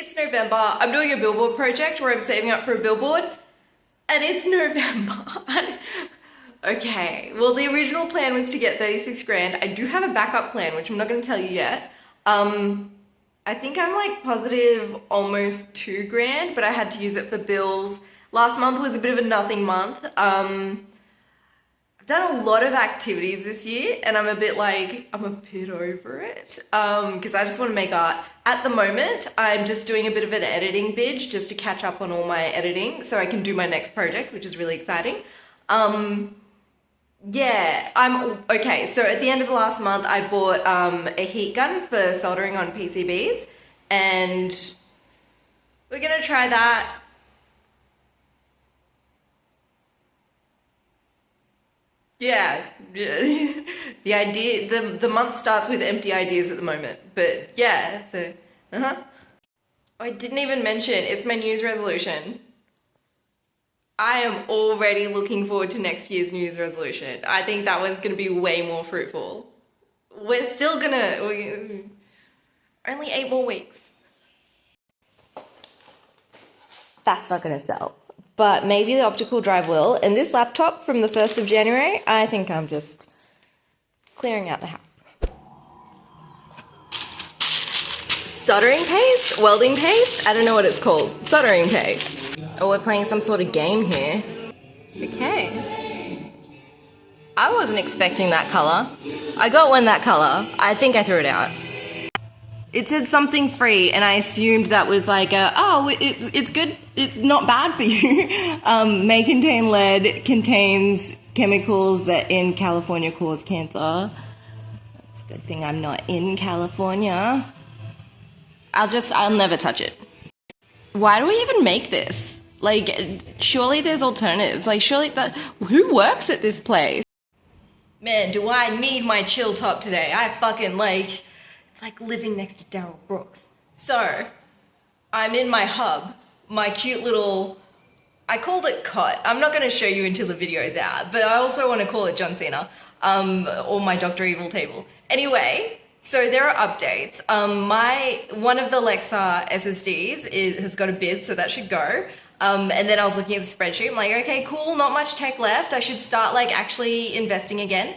It's November. I'm doing a billboard project where I'm saving up for a billboard, and it's November. Okay, well, the original plan was to get 36 grand. I do have a backup plan, which I'm not going to tell you yet. I think I'm like positive almost 2 grand, but I had to use it for bills. Last month was a bit of a nothing month. I've done a lot of activities this year, and I'm a bit over it, because I just want to make art. At the moment, I'm just doing a bit of an editing binge just to catch up on all my editing so I can do my next project, which is really exciting. Yeah, okay, so at the end of last month, I bought a heat gun for soldering on PCBs, and we're gonna try that. Yeah, the month starts with empty ideas at the moment, but yeah, so, uh-huh. I didn't even mention, it's my New Year's resolution. I am already looking forward to next year's New Year's resolution. I think that one's gonna be way more fruitful. We're still gonna, only 8 more weeks. That's not gonna sell. But maybe the optical drive will. And this laptop from the 1st of January, I think I'm just clearing out the house. Soldering paste? Welding paste? I don't know what it's called. Soldering paste. Oh, we're playing some sort of game here. Okay. I wasn't expecting that color. I got one that color. I think I threw it out. It said something free, and I assumed that was like it's good, it's not bad for you. May contain lead, contains chemicals that in California cause cancer. It's a good thing I'm not in California. I'll never touch it. Why do we even make this? Like, surely there's alternatives. Like, surely who works at this place? Man, do I need my chill top today. I fucking it's like living next to Daryl Brooks. So, I'm in my hub, my cute little, I called it cot. I'm not gonna show you until the video's out, but I also wanna call it John Cena, or my Dr. Evil table. Anyway, so there are updates. One of the Lexar SSDs has got a bid, so that should go. And then I was looking at the spreadsheet, I'm like, okay, cool, not much tech left. I should start actually investing again.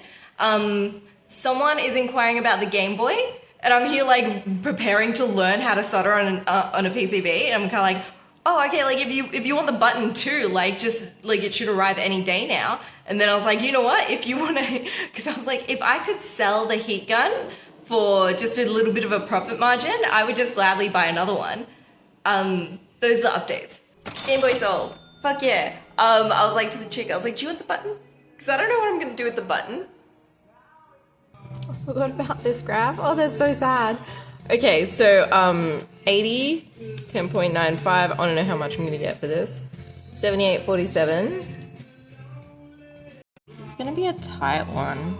Someone is inquiring about the Game Boy, and I'm here preparing to learn how to solder on a PCB, and I'm kind of oh, okay, if you want the button too, it should arrive any day now. And then I was like, you know what, if you want to, because I was like, if I could sell the heat gun for just a little bit of a profit margin, I would just gladly buy another one. Those are the updates. Game Boy sold. Fuck yeah. I was like to the chick, I was like, do you want the button? Because I don't know what I'm going to do with the button. I forgot about this graph. Oh, that's so sad. Okay, so 80, 10.95. I don't know how much I'm going to get for this. 78.47. It's going to be a tight one.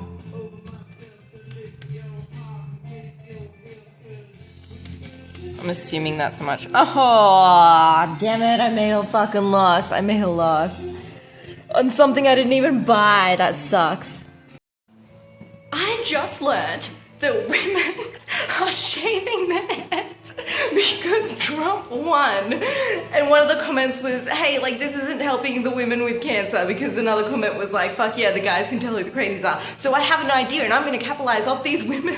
I'm assuming that's how much. Oh, damn it. I made a fucking loss. I made a loss on something I didn't even buy. That sucks. I just learned that women are shaving their heads because Trump won. And one of the comments was, hey, this isn't helping the women with cancer, because another comment was like, fuck yeah, the guys can tell who the crazies are. So I have an idea, and I'm going to capitalize off these women.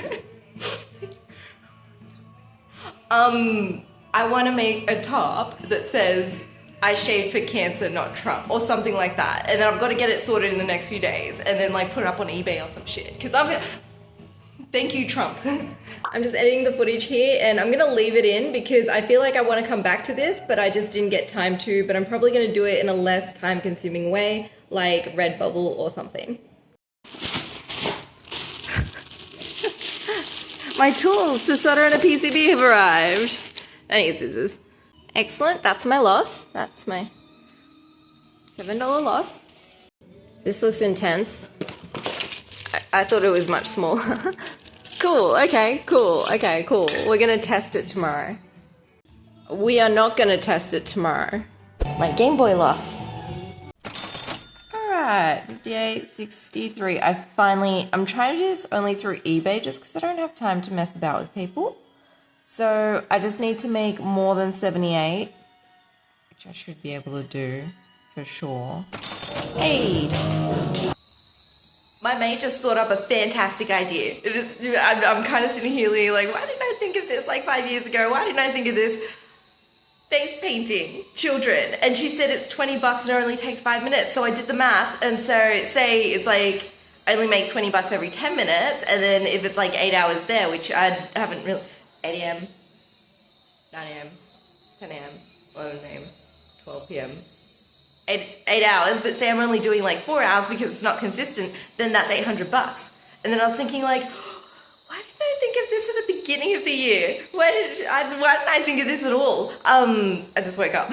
I want to make a top that says, I shaved for cancer, not Trump, or something like that. And then I've got to get it sorted in the next few days, and then put it up on eBay or some shit. Because thank you, Trump. I'm just editing the footage here, and I'm gonna leave it in because I feel like I want to come back to this, but I just didn't get time to. But I'm probably gonna do it in a less time-consuming way, like Redbubble or something. My tools to solder on a PCB have arrived. I need scissors. Excellent, that's my loss. That's my $7 loss. This looks intense. I thought it was much smaller. Cool, okay, cool, okay, cool. We're gonna test it tomorrow. We are not gonna test it tomorrow. My Game Boy loss. Alright, 58.63. I'm trying to do this only through eBay just because I don't have time to mess about with people. So I just need to make more than 78, which I should be able to do for sure. Hey! My mate just thought up a fantastic idea. I'm kind of sitting here like, why didn't I think of this like 5 years ago? Why didn't I think of this? Face painting children. And she said it's $20 and it only takes 5 minutes. So I did the math, and so say it's like, I only make $20 every 10 minutes, and then if it's like 8 hours there, which I haven't really, 8 a.m., 9 a.m., 10 a.m., 11 a.m., 12 p.m., 8 hours, but say I'm only doing like 4 hours because it's not consistent, then that's $800. And then I was thinking like, why didn't I think of this at the beginning of the year? Why didn't I think of this at all? I just woke up.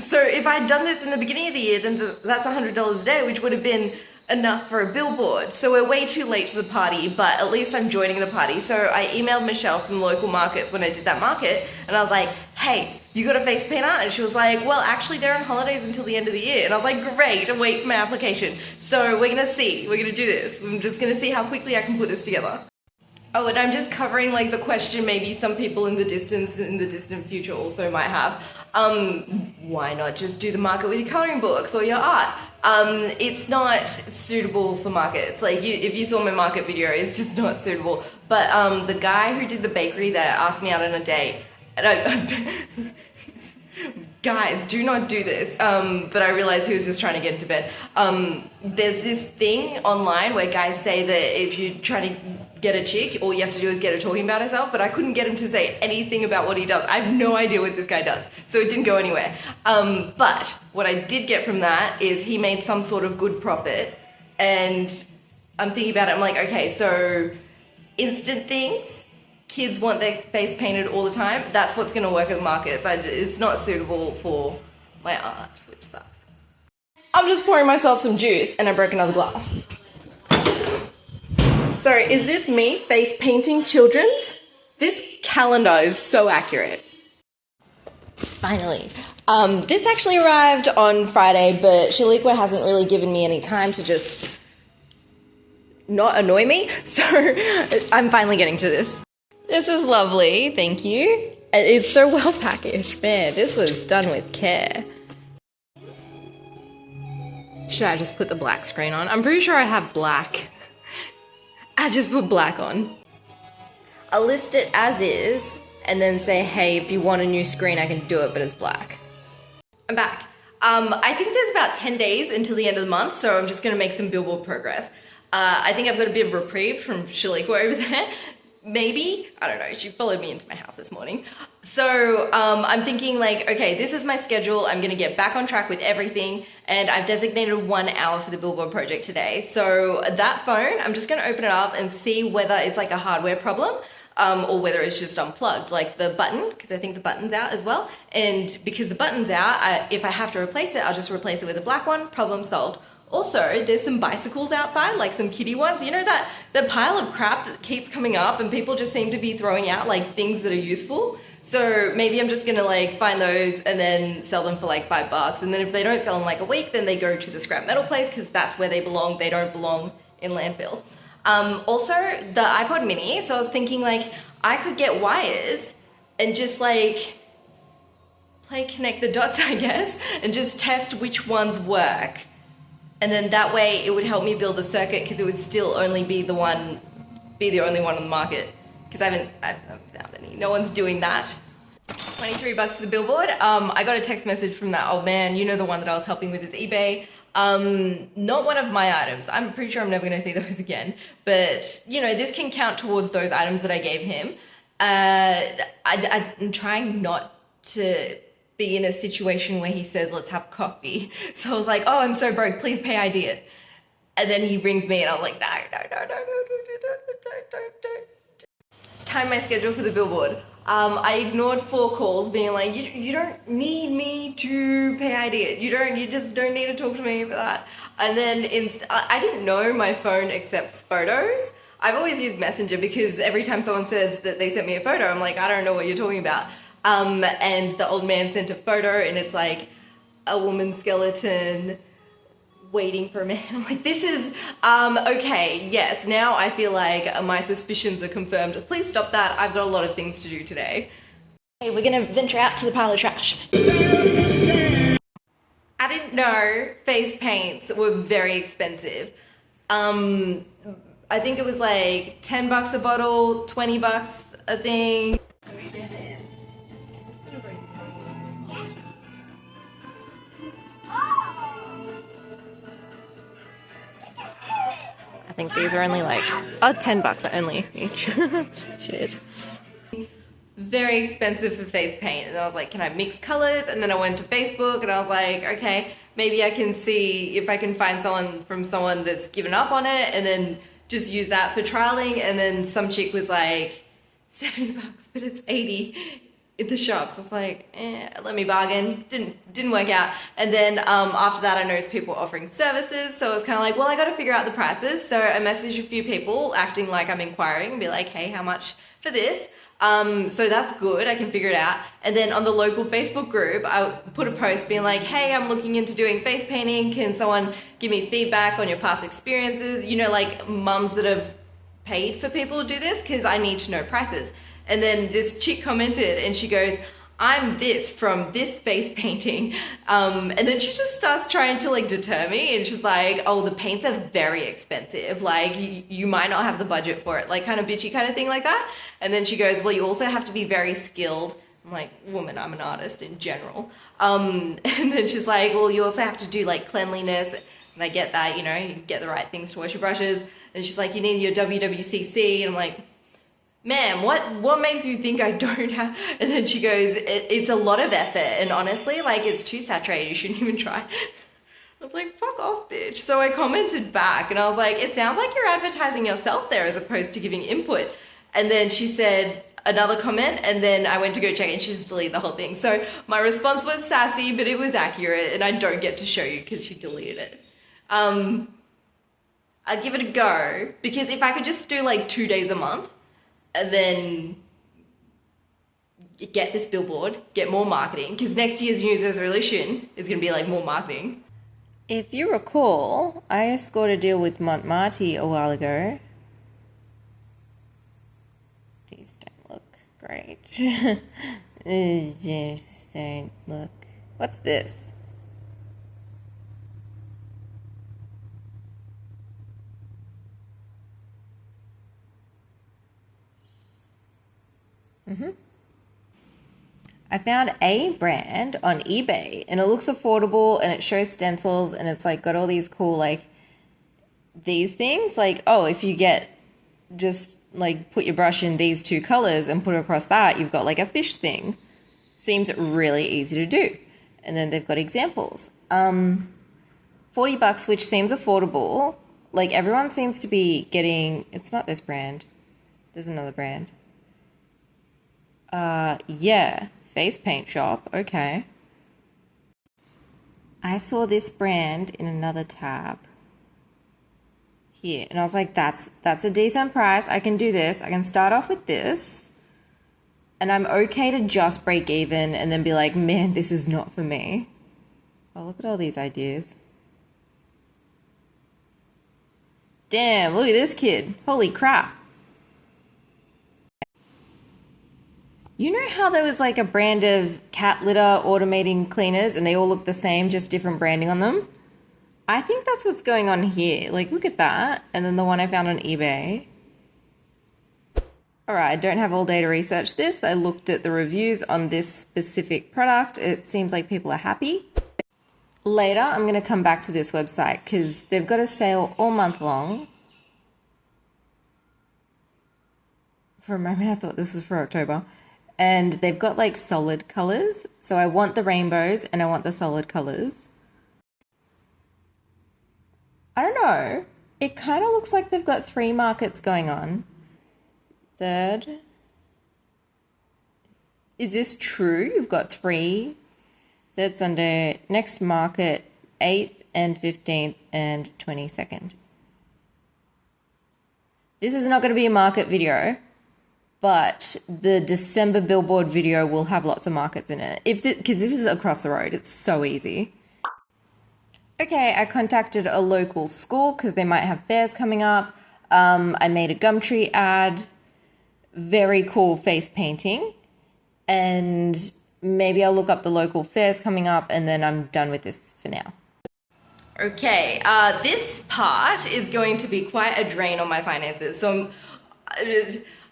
So if I'd done this in the beginning of the year, then that's $100 a day, which would have been enough for a billboard. So we're way too late to the party, but at least I'm joining the party. So I emailed Michelle from local markets when I did that market, and I was like, hey, you got a face painter? And she was like, well, actually they're on holidays until the end of the year. And I was like, great, I'll wait for my application. So we're gonna do this. I'm just gonna see how quickly I can put this together. Oh, and I'm just covering like the question maybe some people in the distant future also might have. Why not just do the market with your coloring books or your art? It's not suitable for markets. Like if you saw my market video, it's just not suitable. But the guy who did the bakery that asked me out on a date, and guys, do not do this. But I realized he was just trying to get into bed. There's this thing online where guys say that if you try to get a chick, all you have to do is get her talking about herself, but I couldn't get him to say anything about what he does. I have no idea what this guy does, so it didn't go anywhere. But what I did get from that is he made some sort of good profit, and I'm thinking about it, I'm like, okay, so instant things, kids want their face painted all the time, that's what's gonna work at the markets. It's not suitable for my art, which sucks. I'm just pouring myself some juice and I broke another glass. So is this me face painting children's? This calendar is so accurate. Finally. This actually arrived on Friday, but Shaliqua hasn't really given me any time to just not annoy me, so I'm finally getting to this. This is lovely, thank you. It's so well packaged, man. This was done with care. Should I just put the black screen on? I'm pretty sure I have black. I just put black on. I'll list it as is and then say, hey, if you want a new screen, I can do it, but it's black. I'm back. I think there's about 10 days until the end of the month, so I'm just gonna make some billboard progress. I think I've got a bit of reprieve from Shaliqua over there. Maybe, I don't know, she followed me into my house this morning. So I'm thinking like, okay, this is my schedule. I'm gonna get back on track with everything, and I've designated 1 hour for the billboard project today. So that phone, I'm just gonna open it up and see whether it's like a hardware problem or whether it's just unplugged, like the button, because I think the button's out as well. And because the button's out, if I have to replace it, I'll just replace it with a black one, problem solved. Also, there's some bicycles outside, like some kiddie ones. You know that the pile of crap that keeps coming up and people just seem to be throwing out like things that are useful. So maybe I'm just gonna like find those and then sell them for like $5. And then if they don't sell in like a week, then they go to the scrap metal place because that's where they belong. They don't belong in landfill. Also, the iPod mini. So I was thinking like I could get wires and just like play connect the dots, I guess, and just test which ones work. And then that way it would help me build a circuit because it would still only be the only one on the market. Because I haven't found any. No one's doing that. $23 for the billboard. I got a text message from that old man, you know, the one that I was helping with his eBay. Not one of my items. I'm pretty sure I'm never gonna see those again. But, you know, this can count towards those items that I gave him. I'm trying not to be in a situation where he says, let's have coffee. So I was like, oh, I'm so broke, please pay ID it. And then he rings me and I was like, no. It's time my schedule for the billboard. I ignored 4 calls being like, you don't need me to pay ID it. You just don't need to talk to me for that. And then I didn't know my phone accepts photos. I've always used Messenger because every time someone says that they sent me a photo, I'm like, I don't know what you're talking about. And the old man sent a photo and it's like a woman's skeleton waiting for a minute. I'm like, this is, okay, yes, now I feel like my suspicions are confirmed. Please stop that. I've got a lot of things to do today. Hey, we're gonna venture out to the pile of trash. I didn't know face paints were very expensive. I think it was like 10 bucks a bottle, 20 bucks a thing. I think these are only like, 10 bucks only each. Shit. Very expensive for face paint. And I was like, can I mix colors? And then I went to Facebook and I was like, okay, maybe I can see if I can find someone that's given up on it and then just use that for trialing. And then some chick was like, 70 bucks, but it's 80 at the shops. I was like, let me bargain. Didn't work out. And then after that, I noticed people offering services. So I was kind of like, well, I got to figure out the prices. So I messaged a few people acting like I'm inquiring and be like, hey, how much for this? So that's good, I can figure it out. And then on the local Facebook group, I put a post being like, hey, I'm looking into doing face painting. Can someone give me feedback on your past experiences? You know, like mums that have paid for people to do this, because I need to know prices. And then this chick commented and she goes, I'm this from this face painting. And then she just starts trying to like deter me and she's like, oh, the paints are very expensive. Like you might not have the budget for it, like kind of bitchy kind of thing like that. And then she goes, well, you also have to be very skilled. I'm like, woman, I'm an artist in general. And then she's like, well, you also have to do like cleanliness. And I get that, you know, you get the right things to wash your brushes. And she's like, you need your WWCC. And I'm like, ma'am, what makes you think I don't have? And then she goes, it's a lot of effort. And honestly, like it's too saturated. You shouldn't even try. I was like, fuck off, bitch. So I commented back and I was like, it sounds like you're advertising yourself there as opposed to giving input. And then she said another comment and then I went to go check and she just deleted the whole thing. So my response was sassy, but it was accurate and I don't get to show you because she deleted it. I'd give it a go because if I could just do like 2 days a month, and then get this billboard, get more marketing, because next year's New Year's resolution is going to be like more marketing. If you recall, I scored a deal with Montmartre a while ago. These don't look great. Just don't look. What's this? I found a brand on eBay and it looks affordable and it shows stencils and it's like got all these cool like these things like, oh, if you get just like put your brush in these 2 colors and put it across that, you've got like a fish thing. Seems really easy to do. And then they've got examples. 40 bucks, which seems affordable. Like everyone seems to be getting, it's not this brand. There's another brand. Yeah, face paint shop, okay. I saw this brand in another tab here, and I was like, that's a decent price. I can do this. I can start off with this, and I'm okay to just break even and then be like, man, this is not for me. Oh, look at all these ideas. Damn, look at this kid. Holy crap. You know how there was like a brand of cat litter automating cleaners and they all look the same, just different branding on them? I think that's what's going on here. Like, look at that. And then the one I found on eBay. All right, I don't have all day to research this. I looked at the reviews on this specific product. It seems like people are happy. Later, I'm going to come back to this website because they've got a sale all month long. For a moment, I thought this was for October. And they've got like solid colors. So I want the rainbows and I want the solid colors. I don't know. It kind of looks like they've got 3 markets going on. Third. Is this true? You've got 3. That's under next market, 8th and 15th and 22nd. This is not going to be a market video. But the December billboard video will have lots of markets in it. Because this is across the road. It's so easy. okay, I contacted a local school because they might have fairs coming up. I made a Gumtree ad, very cool face painting, and maybe I'll look up the local fairs coming up, and then I'm done with this for now. Okay, this part is going to be quite a drain on my finances, so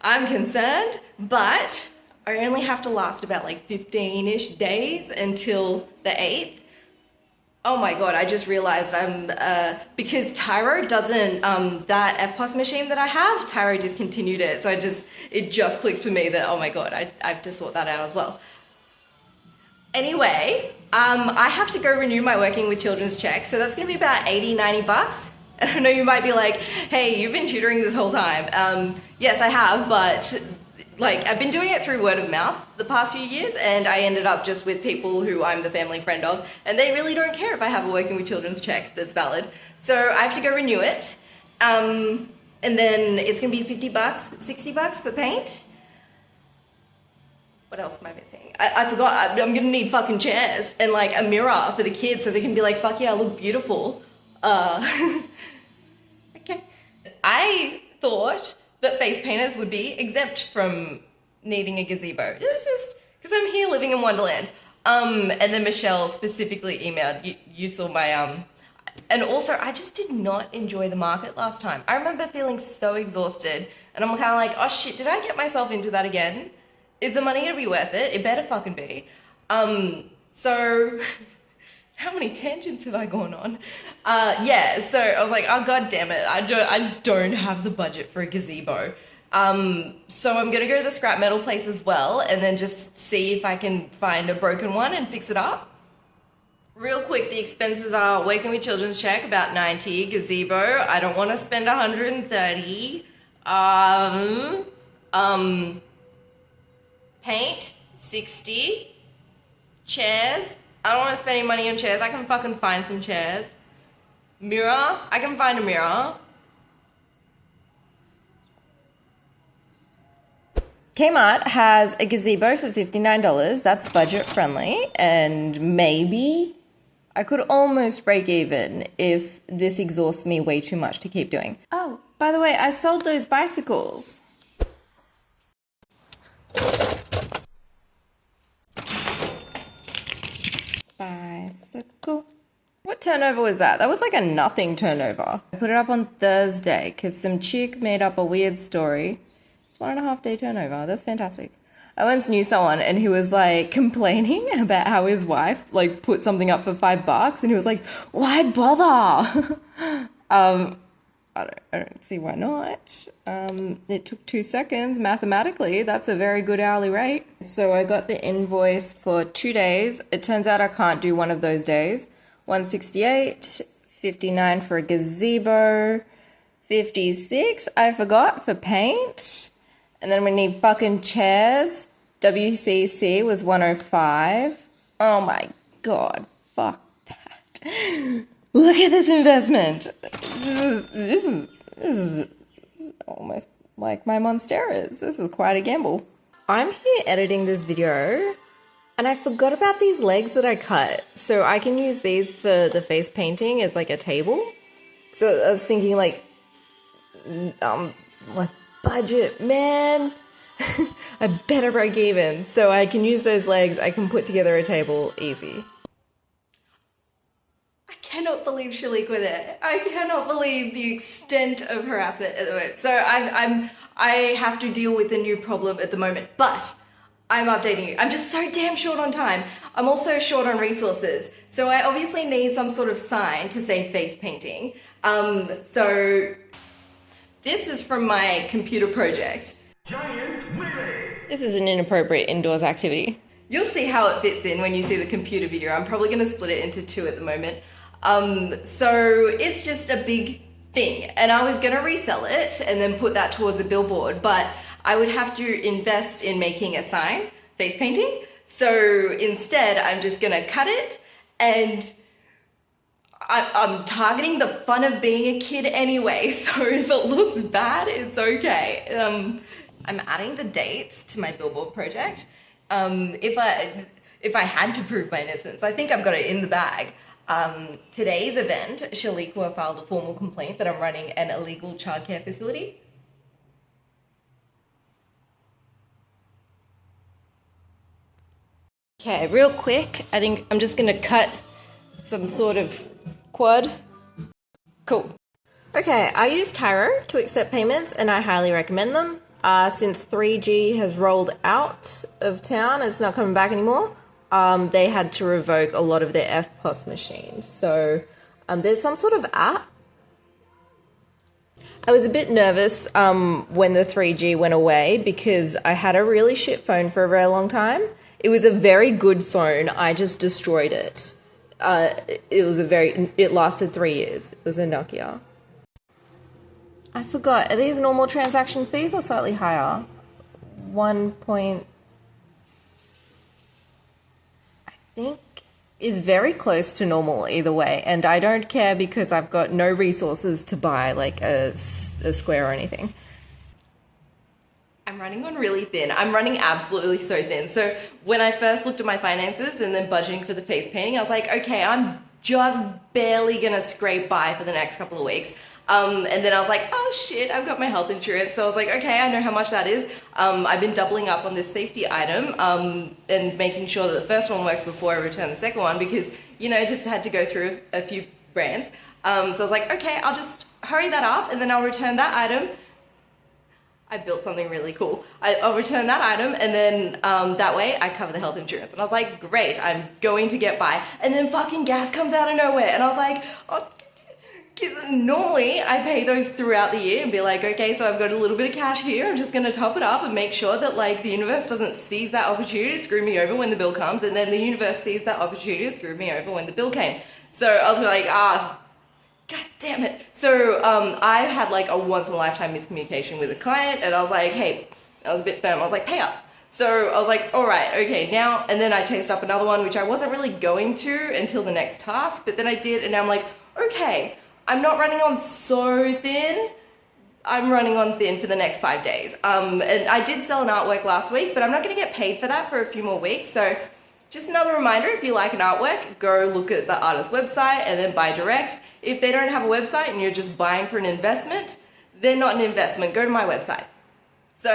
I'm concerned, but I only have to last about like 15-ish days until the 8th. Oh my god, I just realized because Tyro doesn't, that FPOS machine that I have, Tyro discontinued it, so it just clicked for me that, oh my god, I have to sort that out as well. Anyway, I have to go renew my Working with Children's check, so that's gonna be about 80, 90 bucks. And I know you might be like, hey, you've been tutoring this whole time. Yes, I have, but like I've been doing it through word of mouth the past few years, and I ended up just with people who I'm the family friend of, and they really don't care if I have a Working with Children's check that's valid. So I have to go renew it. And then it's gonna be 50 bucks, 60 bucks for paint. What else am I missing? I forgot, I'm gonna need fucking chairs and like a mirror for the kids so they can be like, fuck yeah, I look beautiful. Okay. I thought that face painters would be exempt from needing a gazebo. It's just because I'm here living in Wonderland. And then Michelle specifically emailed, you saw my, and also I just did not enjoy the market last time. I remember feeling so exhausted, and I'm kind of like, oh shit, did I get myself into that again? Is the money gonna be worth it? It better fucking be. So how many tangents have I gone on? Yeah, so I was like, oh god damn it, I don't have the budget for a gazebo. So I'm gonna go to the scrap metal place as well, and then just see if I can find a broken one and fix it up. Real quick, the expenses are Working with Children's check, about 90, gazebo, I don't want to spend 130. Paint, 60. Chairs, I don't want to spend any money on chairs. I can fucking find some chairs. Mirror, I can find a mirror. Kmart has a gazebo for $59. That's budget friendly, and maybe I could almost break even if this exhausts me way too much to keep doing. Oh, by the way, I sold those bicycles. Bicycle. What turnover was that? That was like a nothing turnover. I put it up on Thursday because some chick made up a weird story. It's 1.5 day turnover. That's fantastic. I once knew someone and he was like complaining about how his wife like put something up for $5 and he was like, why bother? I don't see why not. It took 2 seconds. Mathematically, that's a very good hourly rate. So I got the invoice for 2 days. It turns out I can't do one of those days. 168, 59 for a gazebo, 56 I forgot for paint. And then we need fucking chairs. WCC was 105. Oh my god, fuck that. Look at this investment. This is almost like my Monsteras. This is quite a gamble. I'm here editing this video and I forgot about these legs that I cut. So I can use these for the face painting as like a table. So I was thinking like, my budget, man. I better break even. So I can use those legs. I can put together a table easy. I cannot believe Shalik with it. I cannot believe the extent of harassment at the moment. So I have to deal with a new problem at the moment, but I'm updating you. I'm just so damn short on time. I'm also short on resources. So I obviously need some sort of sign to say face painting. So this is from my computer project. Giant Willy. This is an inappropriate indoors activity. You'll see how it fits in when you see the computer video. I'm probably gonna split it into 2 at the moment. So it's just a big thing, and I was gonna resell it and then put that towards a billboard, but I would have to invest in making a sign, face painting. So instead, I'm just gonna cut it, and I'm targeting the fun of being a kid anyway, so if it looks bad, it's okay. I'm adding the dates to my billboard project. If I had to prove my innocence, I think I've got it in the bag. Today's event, Shaliqua filed a formal complaint that I'm running an illegal childcare facility. Okay, real quick, I think I'm just gonna cut some sort of quad. Cool. Okay, I use Tyro to accept payments and I highly recommend them. Since 3G has rolled out of town, it's not coming back anymore. They had to revoke a lot of their FPOS machines. So there's some sort of app. I was a bit nervous when the 3G went away because I had a really shit phone for a very long time. It was a very good phone. I just destroyed it. It lasted 3 years. It was a Nokia. I forgot. Are these normal transaction fees or slightly higher? 1 point... I think is very close to normal either way. And I don't care because I've got no resources to buy like a Square or anything. I'm running on really thin. I'm running absolutely so thin. So when I first looked at my finances and then budgeting for the face painting, I was like, okay, I'm just barely gonna scrape by for the next couple of weeks. And then I was like, oh shit, I've got my health insurance. So I was like, okay, I know how much that is. I've been doubling up on this safety item and making sure that the first one works before I return the second one because, you know, I just had to go through a few brands. So I was like, okay, I'll just hurry that up and then I'll return that item. I built something really cool. I'll return that item and then that way I cover the health insurance. And I was like, great, I'm going to get by. And then fucking gas comes out of nowhere. And I was like, oh, because normally I pay those throughout the year and be like, okay, so I've got a little bit of cash here. I'm just going to top it up and make sure that like the universe doesn't seize that opportunity to screw me over when the bill comes. And then the universe sees that opportunity to screw me over when the bill came. So I was like, God damn it. So I had like a once in a lifetime miscommunication with a client and I was like, hey, I was a bit firm. I was like, pay up. So I was like, all right, okay, now, and then I chased up another one, which I wasn't really going to until the next task, but then I did and now I'm like, okay, I'm not running on so thin. I'm running on thin for the next 5 days. And I did sell an artwork last week, but I'm not gonna get paid for that for a few more weeks. So just another reminder, if you like an artwork, go look at the artist's website and then buy direct. If they don't have a website and you're just buying for an investment, they're not an investment. Go to my website. So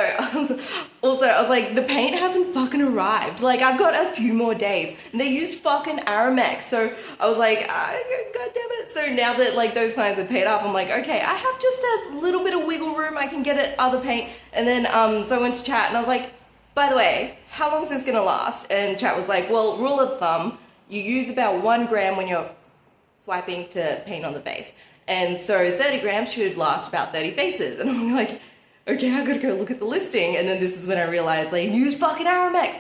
also, I was like, the paint hasn't fucking arrived. Like, I've got a few more days. And they used fucking Aramex. So I was like, God damn it. So now that like those clients are paid up, I'm like, okay, I have just a little bit of wiggle room. I can get at other paint. And then so I went to chat and I was like, by the way, how long is this gonna last? And chat was like, well, rule of thumb, you use about 1 gram when you're swiping to paint on the face. And so 30 grams should last about 30 faces. And I'm like, okay, I gotta go look at the listing. And then this is when I realized like, use fucking Aramex.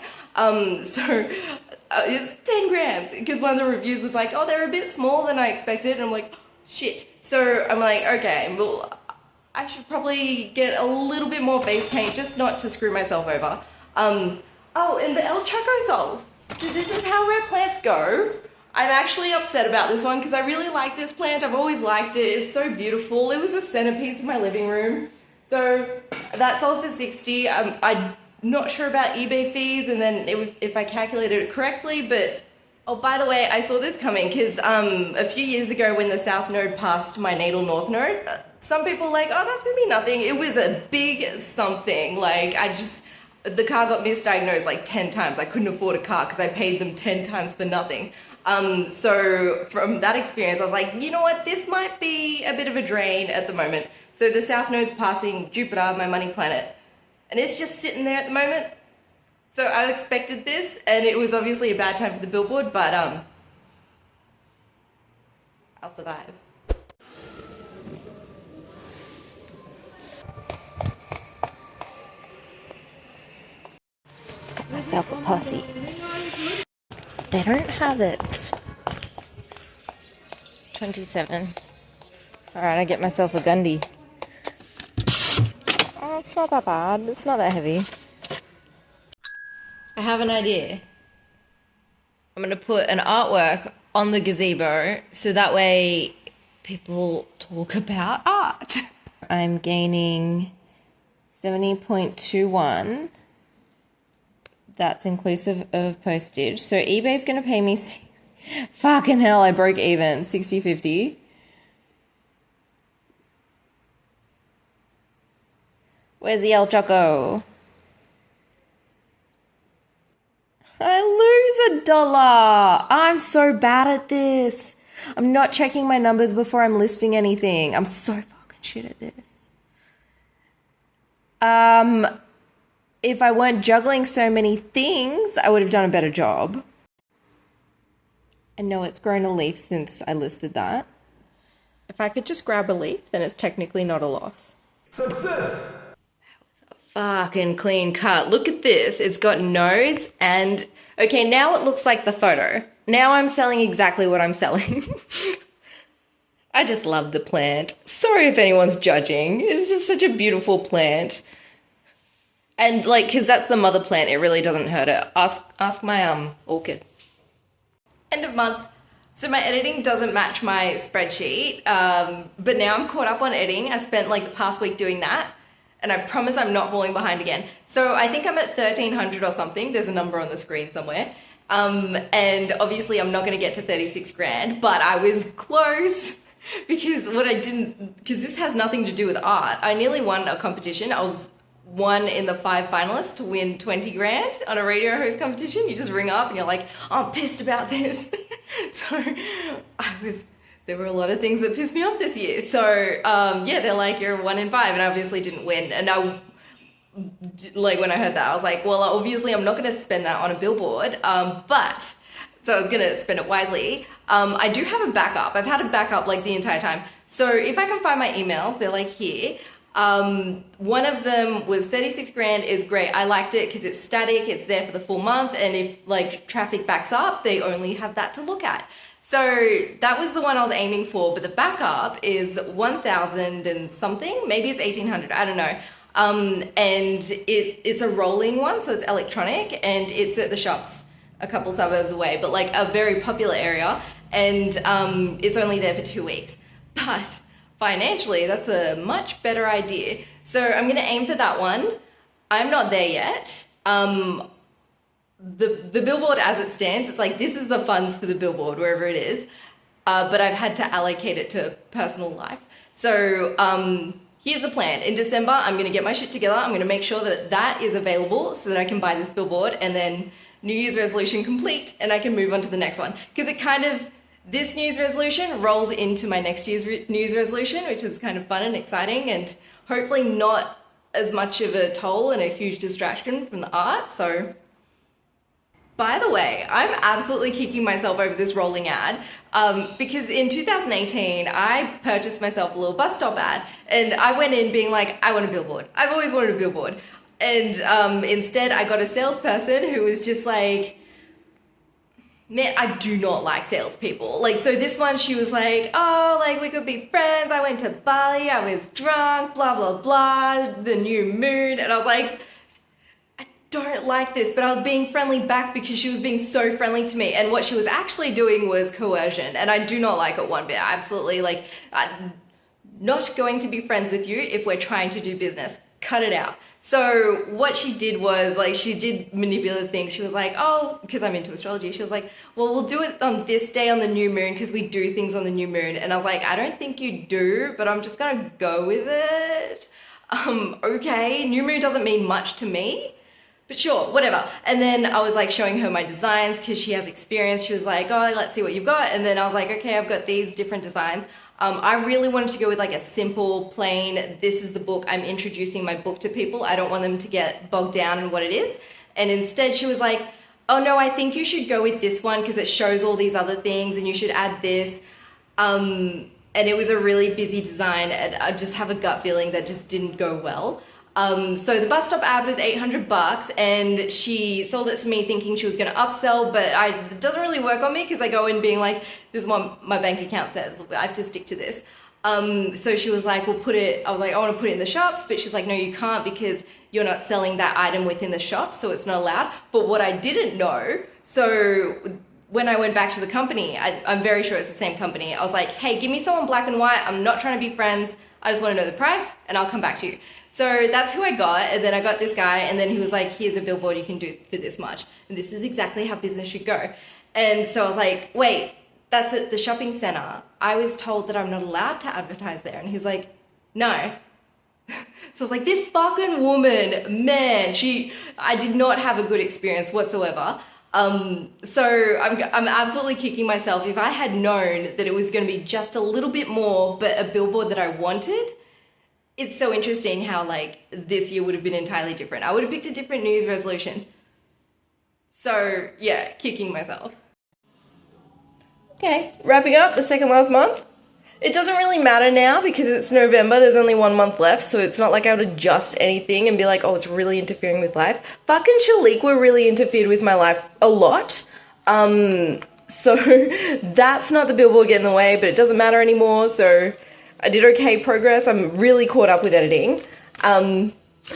It's 10 grams because one of the reviews was like, oh, they're a bit smaller than I expected. And I'm like, shit. So I'm like, okay, well, I should probably get a little bit more face paint just not to screw myself over. Oh, and the El Choco sold. So this is how rare plants go. I'm actually upset about this one because I really like this plant. I've always liked it. It's so beautiful. It was a centerpiece of my living room. So that sold for 60. I'm not sure about eBay fees and then if I calculated it correctly, but oh, by the way, I saw this coming because a few years ago when the South Node passed my natal North Node, some people were like, oh, that's gonna be nothing. It was a big something. Like the car got misdiagnosed like 10 times. I couldn't afford a car because I paid them 10 times for nothing. So from that experience, I was like, you know what, this might be a bit of a drain at the moment. So the South Node's passing Jupiter, my money planet, and it's just sitting there at the moment. So I expected this, and it was obviously a bad time for the billboard, but I'll survive. Got myself a posse. They don't have it. 27. Alright, I get myself a Gundy. Oh, it's not that bad. It's not that heavy. I have an idea. I'm going to put an artwork on the gazebo so that way people talk about art. I'm gaining 70.21. That's inclusive of postage. So eBay's going to pay me Fucking hell, I broke even. 60-50. Where's the El Choco? I lose $1. I'm so bad at this. I'm not checking my numbers before I'm listing anything. I'm so fucking shit at this. If I weren't juggling so many things, I would have done a better job. I know it's grown a leaf since I listed that. If I could just grab a leaf, then it's technically not a loss. Success! Fucking clean cut. Look at this. It's got nodes and... Okay, now it looks like the photo. Now I'm selling exactly what I'm selling. I just love the plant. Sorry if anyone's judging. It's just such a beautiful plant. And like, because that's the mother plant, it really doesn't hurt it. Ask my orchid. End of month. So my editing doesn't match my spreadsheet, but now I'm caught up on editing. I spent like the past week doing that, and I promise I'm not falling behind again. So I think I'm at 1,300 or something. There's a number on the screen somewhere. And obviously I'm not going to get to 36 grand, but I was close because because this has nothing to do with art. I nearly won a competition. I was one in the 5 finalists to win 20 grand on a radio host competition. You just ring up and you're like, oh, I'm pissed about this. So there were a lot of things that pissed me off this year. So yeah, they're like, you're 1 in 5, and I obviously didn't win. And like when I heard that, I was like, well, obviously I'm not going to spend that on a billboard. But so I was going to spend it wisely. I do have a backup. I've had a backup like the entire time. So if I can find my emails, they're like here. One of them was 36 grand is great. I liked it because it's static, it's there for the full month, and if like traffic backs up, they only have that to look at. So that was the one I was aiming for, but the backup is 1,000 and something, maybe it's 1,800, I don't know. And it's a rolling one, so it's electronic, and it's at the shops a couple suburbs away, but like a very popular area, and it's only there for 2 weeks. But financially, that's a much better idea. So I'm going to aim for that one. I'm not there yet. The billboard as it stands, it's like this is the funds for the billboard, wherever it is. But I've had to allocate it to personal life. So here's the plan. In December, I'm going to get my shit together. I'm going to make sure that that is available so that I can buy this billboard, and then New Year's resolution complete, and I can move on to the next one. Because it kind of... This New Year's resolution rolls into my next year's New Year's resolution, which is kind of fun and exciting, and hopefully not as much of a toll and a huge distraction from the art. So, by the way, I'm absolutely kicking myself over this rolling ad because in 2018, I purchased myself a little bus stop ad, and I went in being like, I want a billboard. I've always wanted a billboard. And instead, I got a salesperson who was just like, man, I do not like salespeople. Like, so this one, she was like, oh, like, we could be friends. I went to Bali. I was drunk, blah, blah, blah, the new moon. And I was like, I don't like this. But I was being friendly back because she was being so friendly to me. And what she was actually doing was coercion. And I do not like it one bit. Absolutely, like, I'm not going to be friends with you if we're trying to do business. Cut it out. So what she did was, like, she did manipulative things. She was like, oh, because I'm into astrology, she was like, well, we'll do it on this day on the new moon because we do things on the new moon. And I was like, I don't think you do, but I'm just gonna go with it. Okay, new moon doesn't mean much to me, but sure, whatever. And then I was like showing her my designs because she has experience. She was like, oh, let's see what you've got. And then I was like, okay, I've got these different designs. I really wanted to go with like a simple, plain, this is the book, I'm introducing my book to people. I don't want them to get bogged down in what it is. And instead she was like, oh no, I think you should go with this one because it shows all these other things and you should add this. And it was a really busy design, and I just have a gut feeling that just didn't go well. So the bus stop ad was $800, and she sold it to me thinking she was going to upsell, but it doesn't really work on me because I go in being like, this is what my bank account says. I have to stick to this. So she was like, I was like, I want to put it in the shops, but she's like, no, you can't because you're not selling that item within the shop, so it's not allowed. But what I didn't know, so when I went back to the company, I'm very sure it's the same company. I was like, hey, give me someone black and white. I'm not trying to be friends. I just want to know the price and I'll come back to you. So that's who I got, and then I got this guy, and then he was like, here's a billboard you can do for this much. And this is exactly how business should go. And so I was like, wait, that's at the shopping center. I was told that I'm not allowed to advertise there. And he's like, no. So I was like, this fucking woman, man, I did not have a good experience whatsoever. So I'm absolutely kicking myself. If I had known that it was going to be just a little bit more, but a billboard that I wanted, it's so interesting how like this year would have been entirely different. I would have picked a different New Year's resolution. So yeah, kicking myself. Okay, wrapping up the second last month. It doesn't really matter now because it's November, there's only 1 month left, so it's not like I would adjust anything and be like, oh, it's really interfering with life. Fucking Shaliqua really interfered with my life a lot. So that's not the billboard getting in the way, but it doesn't matter anymore, so I did okay progress. I'm really caught up with editing. Oh,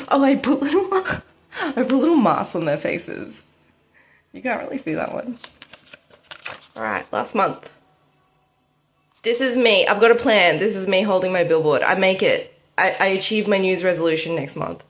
I put little masks on their faces. You can't really see that one. All right, last month. This is me. I've got a plan. This is me holding my billboard. I make it. I achieve my New Year's resolution next month.